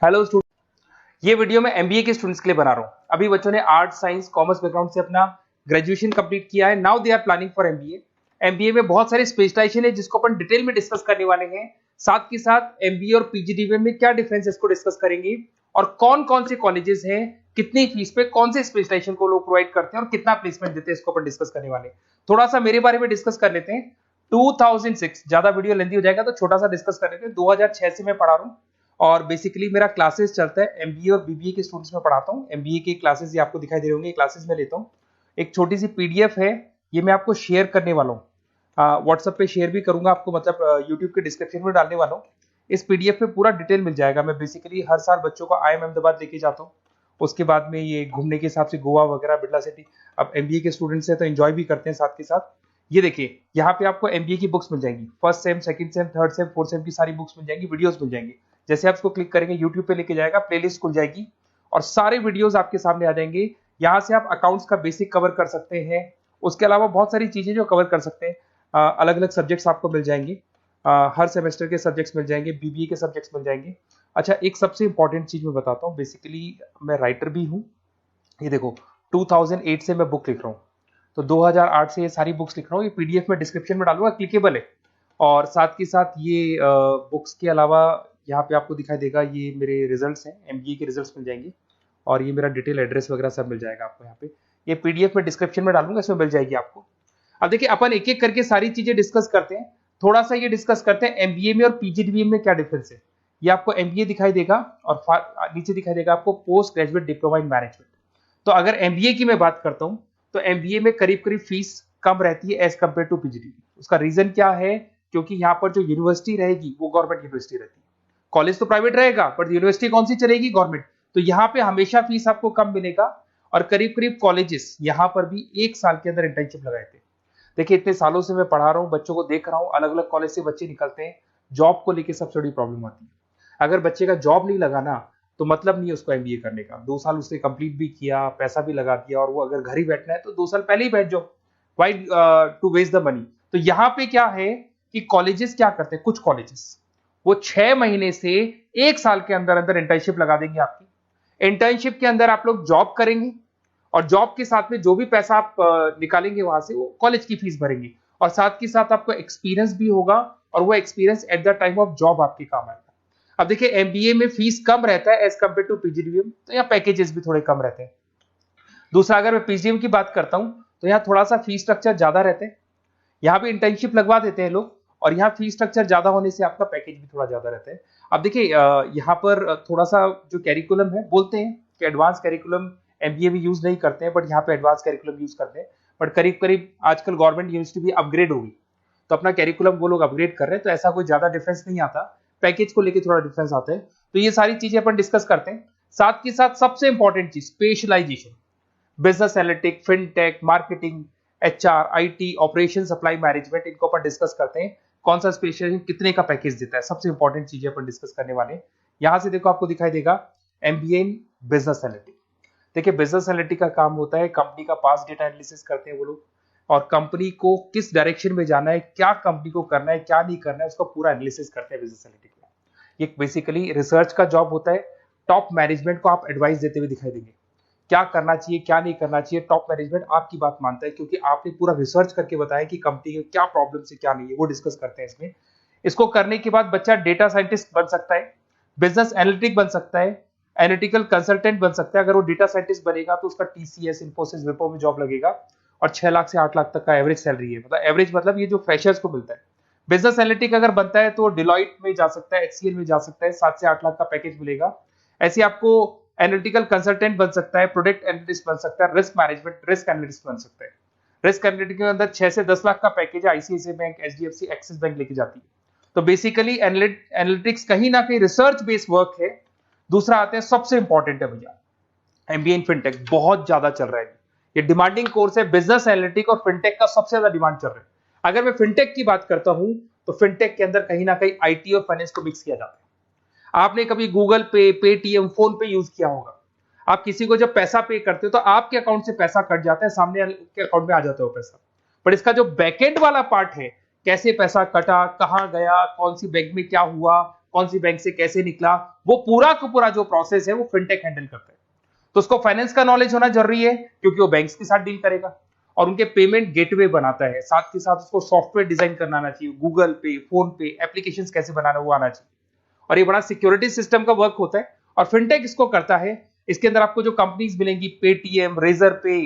Hello student, ये video मैं MBA के स्टूडेंट्स के लिए बना रहा हूँ। अभी बच्चों ने आर्ट साइंस कॉमर्स बैकग्राउंड से अपना ग्रेजुएशन कंप्लीट किया है। Now they are planning for MBA. MBA में बहुत सारे स्पेशलाइजेशन है जिसको अपन डिटेल में डिस्कस करने वाले हैं। साथ के साथ एमबीए और पीजीडीबीएम में क्या डिफरेंस है इसको डिस्कस करेंगे, और कौन कौन से कॉलेजेस हैं, कितनी फीस पे कौन से स्पेशलाइजेशन को लोग प्रोवाइड करते हैं और कितना प्लेसमेंट देते हैं, इसको अपन डिस्कस करने वाले हैं। थोड़ा सा मेरे बारे में डिस्कस कर लेते हैं। 2006, ज्यादा वीडियो लेंथी हो जाएगा तो छोटा सा डिस्कस कर लेते हैं। 2006 से मैं पढ़ा रहा हूँ और बेसिकली मेरा क्लासेस चलता है एमबीए और बीबीए के स्टूडेंट्स में पढ़ाता हूँ। एमबीए के क्लासेस ये आपको दिखाई दे रहे होंगे, क्लासेस में लेता हूँ। एक छोटी सी पीडीएफ है, ये मैं आपको शेयर करने वाला हूँ, व्हाट्सएप पे शेयर भी करूंगा आपको, मतलब यूट्यूब के डिस्क्रिप्शन में डालने वाला हूँ। इस पीडीएफ पे पूरा डिटेल मिल जाएगा। मैं बेसिकली हर साल बच्चों को IIM अहमदाबाद लेके जाता हूँ। उसके बाद में ये घूमने के हिसाब से गोवा वगैरह, बिरला सिटी। अब एमबीए के स्टूडेंट्स हैं तो एंजॉय भी करते हैं साथ के साथ। ये देखिए, यहाँ पे आपको एमबीए की बुक्स मिल जाएंगी, first sem, second same, third same, fourth same की सारी बुक्स मिल जाएंगी, वीडियोस मिल जाएंगी। जैसे आप इसको क्लिक करेंगे यूट्यूब पे लेके जाएगा, प्लेलिस्ट खुल जाएगी और सारे वीडियोस आपके सामने आ जाएंगे। यहाँ से आप अकाउंट्स का बेसिक कवर कर सकते हैं। उसके अलावा बहुत सारी चीजें जो कवर कर सकते हैं, अलग अलग सब्जेक्ट्स आपको मिल जाएंगे। हर सेमेस्टर के सब्जेक्ट्स मिल जाएंगे, बीबीए के सब्जेक्ट्स मिल जाएंगे। अच्छा, एक सबसे इंपॉर्टेंट चीज मैं बताता हूँ। बेसिकली मैं राइटर भी हूँ। ये देखो, 2008 से मैं बुक लिख रहा हूँ, तो 2008 से ये सारी बुक्स लिख रहा हूँ। ये पीडीएफ में डिस्क्रिप्शन में डालूंगा, क्लिकेबल है। और साथ के साथ ये बुक्स के अलावा यहाँ पे आपको दिखाई देगा, ये मेरे रिजल्ट्स हैं, एमबीए के रिजल्ट्स मिल जाएंगे। और ये मेरा डिटेल एड्रेस वगैरह सब मिल जाएगा आपको यहाँ पे। ये पीडीएफ में डिस्क्रिप्शन में डालूंगा, इसमें मिल जाएगी आपको। अब देखिए, अपन एक एक करके सारी चीजें डिस्कस करते हैं। थोड़ा सा ये डिस्कस करते हैं एमबीए में और पीजीडीबीएम में क्या डिफरेंस है। ये आपको एमबीए दिखाई देगा और नीचे दिखाई देगा आपको post graduate diploma in management. तो अगर एमबीए की मैं बात करता हूँ तो एमबीए में करीब करीब फीस कम रहती है एज कम्पेयर टू पीजीडीबी। उसका रीजन क्या है? क्योंकि यहाँ पर जो यूनिवर्सिटी रहेगी वो गवर्नमेंट यूनिवर्सिटी रहती है। कॉलेज तो प्राइवेट रहेगा पर यूनिवर्सिटी कौन सी चलेगी? गवर्नमेंट। तो यहाँ पे हमेशा फीस आपको कम मिलेगा। और करीब करीब कॉलेजेस यहाँ पर भी 1 साल के अंदर इंटर्नशिप लगाए थे। देखिए, इतने सालों से मैं पढ़ा रहा हूँ, बच्चों को देख रहा हूँ, अलग अलग कॉलेज से बच्चे निकलते हैं। जॉब को लेकर सबसे बड़ी प्रॉब्लम आती है। अगर बच्चे का जॉब नहीं लगा ना, तो मतलब नहीं है उसको एमबीए करने का। 2 साल उसने कंप्लीट भी किया, पैसा भी लगा दिया, और वो अगर घर ही बैठना है तो 2 साल पहले ही बैठ जाओ। Why to waste the money. तो यहाँ पे क्या है कि कॉलेजेस क्या करते हैं, कुछ कॉलेजेस वो 6 महीने से 1 साल के अंदर अंदर इंटर्नशिप लगा देंगे आपकी। इंटर्नशिप के अंदर आप लोग जॉब करेंगे और जॉब के साथ में जो भी पैसा आप निकालेंगे वहां से, वो कॉलेज की फीस भरेंगे। और साथ के साथ आपको एक्सपीरियंस भी होगा, और वो experience at the time of job आपके काम आएगा। अब देखिए, एमबीए में फीस कम रहता है एज कम्पेयर टू पीजीडीबीएम, तो यहाँ पैकेजेस भी थोड़े कम रहते हैं। दूसरा, अगर मैं पीजीडीबीएम की बात करता हूँ तो यहाँ थोड़ा सा फीस स्ट्रक्चर ज्यादा रहते हैं। यहाँ भी इंटर्नशिप लगवा देते हैं लोग, और यहाँ फीस स्ट्रक्चर ज्यादा होने से आपका पैकेज भी थोड़ा ज्यादा रहता है। अब देखिए, यहाँ पर थोड़ा सा जो कैरिकुलम है, बोलते हैं कि एडवांस कैरिकुलम एमबीए भी यूज नहीं करते हैं, बट यहाँ पे एडवांस कैरिकुलम यूज करते हैं। बट करीब करीब आजकल गवर्नमेंट यूनिवर्सिटी भी अपग्रेड होगी, तो अपना कैरिकुलम वो लोग अपग्रेड कर रहे हैं, तो ऐसा कोई ज्यादा डिफरेंस नहीं आता। पैकेज को लेकर थोड़ा डिफरेंस आता है। तो ये सारी चीजें अपन डिस्कस करते हैं। साथ के साथ सबसे इंपॉर्टेंट चीज, specialization, business analytic, fintech, marketing, HR, IT, operation, supply management, इनको अपन डिस्कस करते हैं। कौन सा स्पेशलाइजेशन कितने का पैकेज देता है, सबसे इंपॉर्टेंट चीजें अपन डिस्कस करने वाले हैं। यहां से देखो, आपको दिखाई देगा एमबीए इन बिजनेस एनालिटिक। देखिए, बिजनेस एनालिटिक का काम होता है, कंपनी का पास डेटा एनालिसिस करते हैं वो लोग, और कंपनी को किस डायरेक्शन में जाना है, क्या कंपनी को करना है, क्या नहीं करना है, उसका पूरा एनालिसिस करते हैं बिजनेस एनालिटिक में। ये बेसिकली रिसर्च का जॉब होता है। टॉप मैनेजमेंट को आप एडवाइस देते हुए दिखाई देंगे, क्या करना चाहिए, क्या नहीं करना चाहिए। टॉप मैनेजमेंट आपकी बात मानता है, क्योंकि आपने पूरा रिसर्च करके बताया कि कंपनी के क्या प्रॉब्लम है, क्या नहीं है, वो डिस्कस करते हैं इसमें। इसको करने के बाद बच्चा डेटा साइंटिस्ट बन सकता है, बिजनेस एनालिटिक बन सकता है, एनालिटिकल कंसल्टेंट बन सकता है। अगर वो डेटा साइंटिस्ट बनेगा तो उसका टीसीएस, इन्फोसिस, विप्रो में जॉब लगेगा, और 6 लाख से 8 लाख तक का एवरेज सैलरी है। मतलब एवरेज मतलब ये जो फ्रेशर्स को मिलता है। बिजनेस एनालिटिक अगर बनता है तो डिलॉइट में जा सकता है, एचसीएल में जा सकता है, 7 से 8 लाख का पैकेज मिलेगा। ऐसे आपको एनालिटिकल कंसल्टेंट बन सकता है, प्रोडक्ट एनालिस्ट बन सकता है, रिस्क मैनेजमेंट, रिस्क एनालिस्ट बन सकता है। रिस्क एनालिटिक के अंदर 6 से 10 लाख का पैकेज है, ICICI bank, HDFC, axis bank लेके जाती है। तो बेसिकली एनालिटिक्स कहीं ना कहीं रिसर्च बेस्ड वर्क है। दूसरा आते हैं, सबसे इंपॉर्टेंट है भैया, एमबीए इन फिनटेक बहुत ज्यादा चल रहा है। ये डिमांडिंग कोर्स है। बिजनेस एनालिटिक और फिनटेक का सबसे ज्यादा डिमांड चल रहा है। अगर मैं फिनटेक की बात करता हूं तो फिनटेक के अंदर कहीं ना कहीं आईटी और फाइनेंस को मिक्स किया जाता है। आपने कभी गूगल पे, पेटीएम, फोन पे यूज किया होगा। आप किसी को जब पैसा पे करते हो तो आपके अकाउंट से पैसा कट जाता है, सामने के अकाउंट में आ जाता है वो पैसा। पर इसका जो बैकएंड वाला पार्ट है, कैसे पैसा कटा, कहां गया, कौन सी बैंक में क्या हुआ, कौन सी बैंक से कैसे निकला, वो पूरा का पूरा जो प्रोसेस है वो फिनटेक हैंडल करता है। तो उसको फाइनेंस का नॉलेज होना जरूरी है क्योंकि वो बैंक्स के साथ डील करेगा और उनके पेमेंट गेटवे बनाता है। साथ के साथ उसको सॉफ्टवेयर डिजाइन करना आना चाहिए, गूगल पे, फोन पे, एप्लीकेशंस कैसे बनाना वो आना चाहिए। और ये बड़ा सिक्योरिटी सिस्टम का वर्क होता है और फिनटेक इसको करता है। इसके अंदर आपको जो कंपनीज मिलेंगी, पेटीएम, रेजर पे,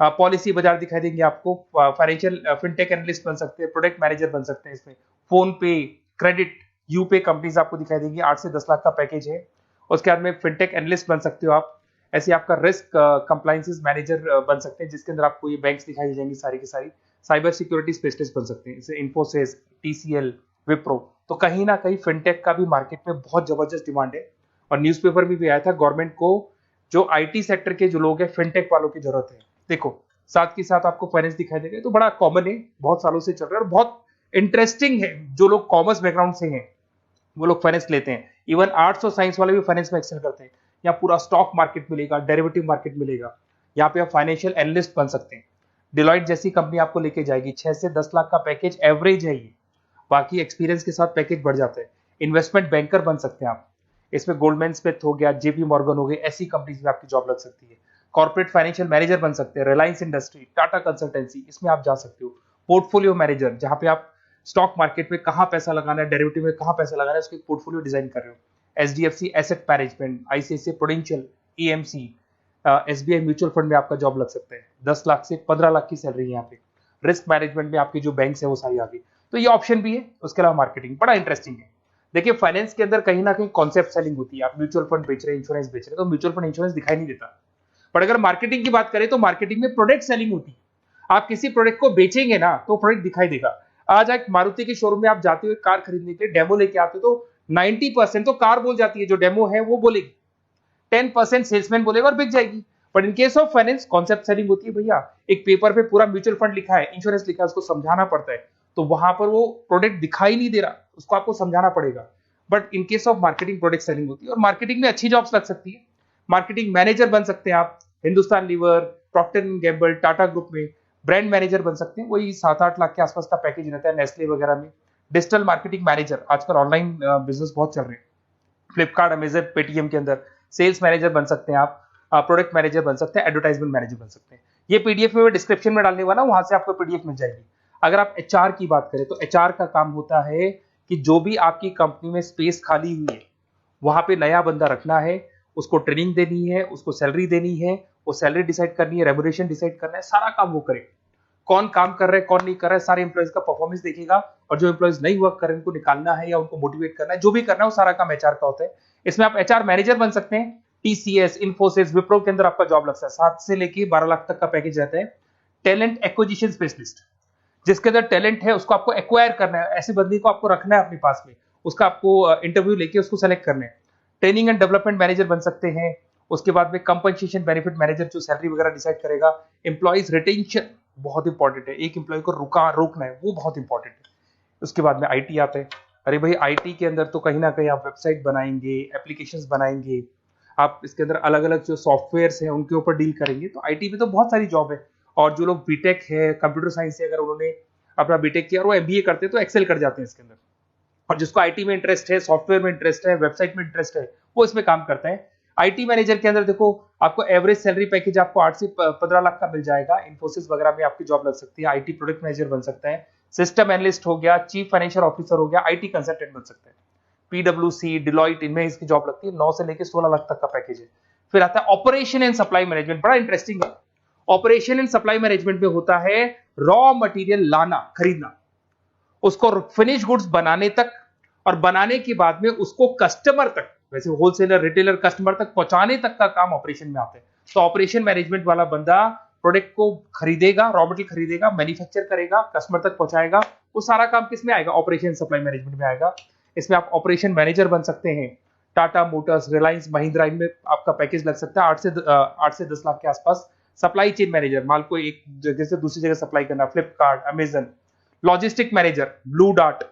पॉलिसी बाजार दिखाई देंगे आपको, फाइनेंशियल फिनटेक एनालिस्ट बन सकते हैं, प्रोडक्ट मैनेजर बन सकते हैं इसमें, फोन पे, क्रेडिट, यूपे कंपनीज आपको दिखाई देंगी। 8 से 10 लाख का पैकेज है। उसके बाद में फिनटेक एनालिस्ट बन सकते हो आप। ऐसे आपका रिस्क कंप्लायंसेस मैनेजर बन सकते हैं जिसके अंदर आपको ये बैंक्स दिखाई दे जाएंगी सारी की सारी। साइबर सिक्योरिटी स्पेशलिस्ट बन सकते हैं, जैसे इन्फोसिस, टीसीएल, विप्रो। तो कहीं ना कहीं फिनटेक का भी मार्केट में बहुत जबरदस्त डिमांड है और न्यूज़पेपर में भी आया था, गवर्नमेंट को जो आईटी सेक्टर के जो लोग हैं फिनटेक वालों की जरूरत है। देखो साथ के साथ आपको फाइनेंस दिखाई देगा, तो बड़ा कॉमन है, बहुत सालों से चल रहा है और बहुत इंटरेस्टिंग है। जो लोग कॉमर्स बैकग्राउंड से हैं वो लोग फाइनेंस लेते हैं। इवन आर्ट्स और साइंस वाले भी फाइनेंस में एक्सेल करते हैं। यहाँ पूरा स्टॉक मार्केट मिलेगा, डेरिवेटिव मार्केट मिलेगा। यहाँ पे आप फाइनेंशियल एनालिस्ट बन सकते हैं। डिलॉयट जैसी कंपनी आपको लेके जाएगी। 6 से 10 लाख का पैकेज एवरेज है ये, बाकी एक्सपीरियंस के साथ पैकेज बढ़ जाता है। इन्वेस्टमेंट बैंकर बन सकते हैं आप, इसमें गोल्डमैन स्मिथ हो गया, जेपी मॉर्गन हो गए, ऐसी कंपनीज में आपकी जॉब लग सकती है। कॉर्पोरेट फाइनेंशियल मैनेजर बन सकते हैं, रिलायंस इंडस्ट्री, टाटा कंसल्टेंसी, इसमें आप जा सकते हो। पोर्टफोलियो मैनेजर, जहां पे आप स्टॉक मार्केट में कहां पैसा लगाना है, डेरिवेटिव में कहां पैसा लगाना है, उसके पोर्टफोलियो डिजाइन कर रहे हो। HDFC asset management, ICICI prudential, AMC, SBI mutual fund में आपका जॉब लग सकता है। 10 लाख से 15 लाख की सैलरी है यहाँ पे। रिस्क मैनेजमेंट में आपकी जो बैंक्स है वो सारी आ गई। तो ये ऑप्शन भी है। उसके अलावा मार्केटिंग बड़ा इंटरेस्टिंग है। देखिए फाइनेंस के अंदर कहीं ना कहीं कॉन्सेप्ट सेलिंग होती है। आप म्यूचुअल फंड बेच रहे हैं, इंश्योरेंस बेच रहे हैं, तो म्यूचुअल फंड इंश्योरेंस दिखाई नहीं देता। पर अगर मार्केटिंग की बात करें तो मार्केटिंग में प्रोडक्ट सेलिंग होती है। आप किसी प्रोडक्ट को बेचेंगे ना तो प्रोडक्ट दिखाई देगा। आज एक मारुति के शोरूम में आप जाते हुए कार खरीदने के लिए डेमो लेके आते हो तो 90% तो कार बोल जाती है, जो डेमो है वो बोलेगी, 10% सेल्समैन बोलेगा और बिक जाएगी। But in case of finance concept selling होती है। भैया एक पेपर पे पूरा म्यूचुअल फंड लिखा है, इंश्योरेंस लिखा है, उसको समझाना पड़ता है। तो वहां पर वो प्रोडक्ट दिखाई नहीं दे रहा, उसको आपको समझाना पड़ेगा। But in case of marketing product selling होती है और मार्केटिंग में अच्छी जॉब्स लग सकती है। मार्केटिंग मैनेजर बन सकते हैं आप, Hindustan Lever, Procter and Gamble, Tata group में ब्रांड मैनेजर बन सकते हैं। वही 7-8 लाख के आसपास का पैकेज रहता है, नेस्ले वगैरह में। डिजिटल मार्केटिंग मैनेजर, आजकल ऑनलाइन बिजनेस बहुत चल रहे हैं, फ्लिपकार्ट, अमेजन, पेटीएम के अंदर सेल्स मैनेजर बन सकते हैं आप, प्रोडक्ट मैनेजर बन सकते हैं, एडवर्टाइजमेंट मैनेजर बन सकते हैं। ये पीडीएफ में मैं डिस्क्रिप्शन में डालने वाला हूं, वहां से आपको पीडीएफ मिल जाएगी। अगर आप एचआर की बात करें तो एचआर का काम होता है कि जो भी आपकी कंपनी में स्पेस खाली हुई है वहां पे नया बंदा रखना है, उसको ट्रेनिंग देनी है, उसको सैलरी देनी है, वो सैलरी डिसाइड करनी है, रेम्यूनरेशन डिसाइड करना है, सारा काम वो करे। कौन काम कर रहा है, कौन नहीं कर रहा है, सारे एम्प्लॉइज का परफॉर्मेंस देखेगा और जो एम्प्लॉइज नहीं वर्क कर रहे हैं उनको निकालना है या उनको मोटिवेट करना है, जो भी करना है वो सारा काम एचआर का होता है। इसमें आप एचआर मैनेजर बन सकते हैं। टीसीएस, इन्फोसिस, विप्रो के अंदर आपका जॉब लगता है। 7 से लेके 12 लाख तक का पैकेज रहता है। टैलेंट एक्विजिशन स्पेशलिस्ट, जिसके अंदर टैलेंट है उसको आपको एक्वायर करना है, ऐसे बंदे को आपको रखना है अपने पास में, उसका आपको इंटरव्यू लेके उसको सेलेक्ट करना है। ट्रेनिंग एंड डेवलपमेंट मैनेजर बन सकते हैं। उसके बाद में कंपनसेशन बेनिफिट मैनेजर, जो सैलरी वगैरह डिसाइड करेगा। एम्प्लॉइज रिटेंशन बहुत इंपॉर्टेंट है, एक एम्प्लॉय को रोकना है, वो बहुत इंपॉर्टेंट है। उसके बाद में आईटी आता है। अरे भाई आईटी के अंदर तो कहीं ना कहीं आप वेबसाइट बनाएंगे, एप्लीकेशंस बनाएंगे, आप इसके अंदर अलग अलग जो सॉफ्टवेयर्स हैं उनके ऊपर डील करेंगे। तो आईटी में तो बहुत सारी जॉब है। और जो लोग बीटेक है, कंप्यूटर साइंस से अगर उन्होंने अपना बीटेक किया और वो एमबीए करते हैं तो एक्सेल कर जाते हैं इसके अंदर। और जिसको आईटी में इंटरेस्ट है, सॉफ्टवेयर में इंटरेस्ट है, वेबसाइट में इंटरेस्ट है, वो इसमें काम करता है। आईटी मैनेजर के अंदर देखो आपको एवरेज सैलरी पैकेज आपको 8 से 15 लाख का मिल जाएगा। इन्फोसिस वगैरह में आपकी जॉब लग सकती है। आईटी प्रोडक्ट मैनेजर बन सकता है, सिस्टम एनालिस्ट हो गया, चीफ फाइनेंशियल ऑफिसर हो गया, आईटी कंसल्टेंट बन सकता है। पीडब्ल्यूसी, डिलॉयट, इनमें इसकी जॉब लगती है। 9 से लेकर 16 लाख तक का पैकेज है। फिर आता है ऑपरेशन एंड सप्लाई मैनेजमेंट, बड़ा इंटरेस्टिंग है। ऑपरेशन एंड सप्लाई मैनेजमेंट में होता है रॉ मटेरियल लाना, खरीदना, उसको फिनिश गुड्स बनाने तक और बनाने के बाद में उसको कस्टमर तक, वैसे होलसेलर, रिटेलर, कस्टमर तक पहुंचाने तक का काम ऑपरेशन में आता है। तो ऑपरेशन मैनेजमेंट वाला बंदा प्रोडक्ट को खरीदेगा, रॉ मटेरियल खरीदेगा, मैन्युफैक्चर करेगा, कस्टमर तक पहुंचाएगा, वो सारा काम किस में आएगा? ऑपरेशन सप्लाई मैनेजमेंट में आएगा। इसमें आप ऑपरेशन मैनेजर बन सकते हैं। टाटा मोटर्स, रिलायंस, महिंद्रा, इनमें आपका पैकेज लग सकता है 8 से 10 लाख के आसपास। सप्लाई चेन मैनेजर, माल को एक जगह से दूसरी जगह सप्लाई करना, Flipkart, Amazon. Logistic manager, blue dart,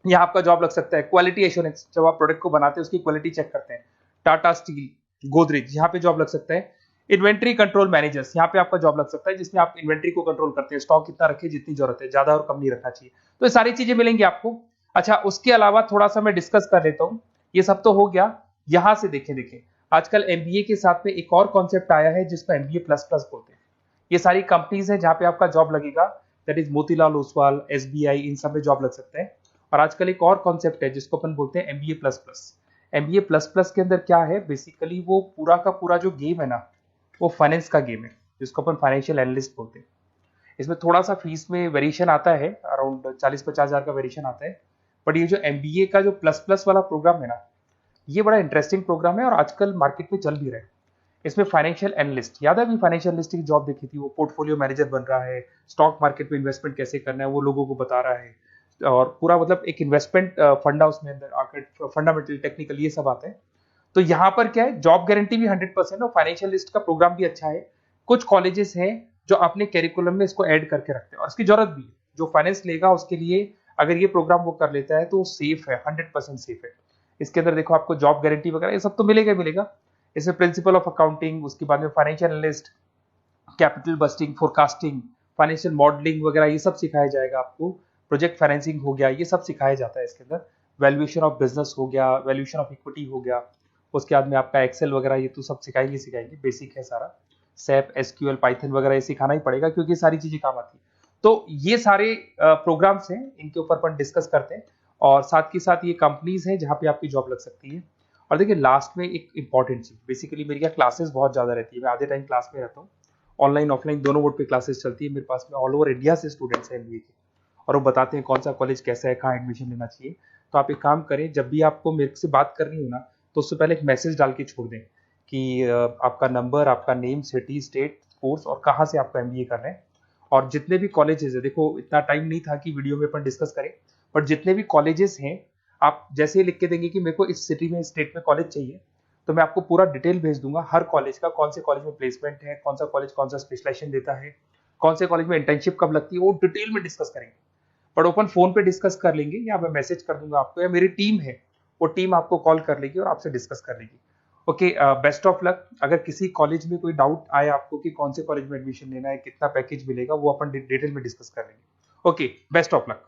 यहाँ आपका जॉब लग सकता है। क्वालिटी एश्योरेंस, जब आप प्रोडक्ट को बनाते हैं उसकी क्वालिटी चेक करते हैं, टाटा स्टील, गोदरेज, यहाँ पे जॉब लग सकता है। इन्वेंट्री कंट्रोल मैनेजर्स, यहाँ पे आपका जॉब लग सकता है, जिसमें आप इन्वेंट्री को कंट्रोल करते हैं, स्टॉक कितना रखे, जितनी जरूरत है, ज्यादा और कम नहीं रखना चाहिए। तो ये सारी चीजें मिलेंगी आपको। अच्छा, उसके अलावा थोड़ा सा मैं डिस्कस कर लेता हूँ। ये सब तो हो गया। यहाँ से देखें आजकल एमबीए के साथ में एक और कॉन्सेप्ट आया है जिसको एमबीए प्लस प्लस बोलते हैं। ये सारी कंपनीज हैं जहाँ पे आपका जॉब लगेगा, that is Motilal Oswal, SBI, इन सब में जॉब लग सकता है। और आजकल एक और कॉन्सेप्ट है जिसको अपन बोलते हैं MBA plus plus. MBA plus plus के अंदर क्या है, बेसिकली वो पूरा का पूरा जो गेम है ना, वो फाइनेंस का गेम है, जिसको अपन फाइनेंशियल एनालिस्ट बोलते हैं। इसमें थोड़ा सा फीस में वेरिएशन आता है, अराउंड 40-50 हज़ार का वेरिएशन आता है। बट ये जो एमबीए का जो प्लस प्लस वाला प्रोग्राम है ना, ये बड़ा इंटरेस्टिंग प्रोग्राम है और आजकल मार्केट में चल भी रहा है। इसमें फाइनेंशियल एनालिस्ट, याद है अभी फाइनेंशियल एनालिस्ट की जॉब देखी थी, वो पोर्टफोलियो मैनेजर बन रहा है, स्टॉक मार्केट में इन्वेस्टमेंट कैसे करना है वो लोगों को बता रहा है, और पूरा मतलब एक इन्वेस्टमेंट फंडा उसमें अंदर आकर फंडामेंटल टेक्निकल ये सब आता है। तो यहाँ पर क्या है, जॉब गारंटी भी 100% और फाइनेंशियल लिस्ट का प्रोग्राम भी अच्छा है। कुछ कॉलेजेस हैं जो अपने कैरिकुलम में इसको ऐड करके रखते हैं और इसकी जरूरत भी है। जो फाइनेंस लेगा उसके लिए अगर ये प्रोग्राम वो कर लेता है तो सेफ है, 100% सेफ है। इसके अंदर देखो आपको जॉब गारंटी वगैरह ये सब तो मिलेगा ही मिलेगा। इसमें प्रिंसिपल ऑफ अकाउंटिंग, उसके बाद में financial analyst, capital budgeting, forecasting, financial modelling वगैरह ये सब सिखाया जाएगा आपको। प्रोजेक्ट फाइनेंसिंग हो गया, ये सब सिखाया जाता है इसके अंदर। वैल्यूएशन ऑफ बिजनेस हो गया, वैल्यूएशन ऑफ इक्विटी हो गया। उसके बाद में आपका एक्सेल वगैरह ये तो सब सिखाएंगे, बेसिक है सारा। सैप, एसक्यूएल, पाइथन वगैरह ये सिखाना ही पड़ेगा क्योंकि ये सारी चीजें काम आती है। तो ये सारे प्रोग्राम्स हैं, इनके ऊपर अपन डिस्कस करते हैं। और साथ के साथ ये कंपनीज हैं जहाँ पे आपकी जॉब लग सकती है। और देखिए लास्ट में एक इंपॉर्टेंट चीज, बेसिकली मेरी क्या क्लासेस बहुत ज्यादा रहती है, मैं आधे टाइम क्लास में रहता हूँ। ऑनलाइन ऑफलाइन दोनों मोड पे क्लासेस चलती है मेरे पास में। ऑल ओवर इंडिया से स्टूडेंट्स हैं एमबीए के, और वो बताते हैं कौन सा कॉलेज कैसा है, कहाँ एडमिशन लेना चाहिए। तो आप एक काम करें, जब भी आपको मेरे से बात करनी हो ना, तो उससे पहले एक मैसेज डाल के छोड़ दें कि आपका नंबर, आपका नेम, सिटी, स्टेट, कोर्स और कहाँ से आपका एमबीए कर रहे हैं। और जितने भी कॉलेजेस है, देखो इतना टाइम नहीं था कि वीडियो में अपन डिस्कस करें, बट जितने भी कॉलेजेस हैं आप जैसे ही लिख के देंगे कि मेरे को इस सिटी में, स्टेट में कॉलेज चाहिए, तो मैं आपको पूरा डिटेल भेज दूंगा हर कॉलेज का, कौन से कॉलेज में प्लेसमेंट है, कौन सा कॉलेज कौन सा स्पेशलाइजेशन देता है, कौन से कॉलेज में इंटर्नशिप कब लगती है, वो डिटेल में डिस्कस करेंगे। बट ओपन फोन पे डिस्कस कर लेंगे, या मैं मैसेज कर दूंगा आपको, या मेरी टीम है वो टीम आपको कॉल कर लेगी और आपसे डिस्कस कर लेगी। Okay, best of luck. अगर किसी कॉलेज में कोई डाउट आए आपको कि कौन से कॉलेज में एडमिशन लेना है, कितना पैकेज मिलेगा, वो अपन डिटेल में डिस्कस कर लेंगे। Okay, best of luck.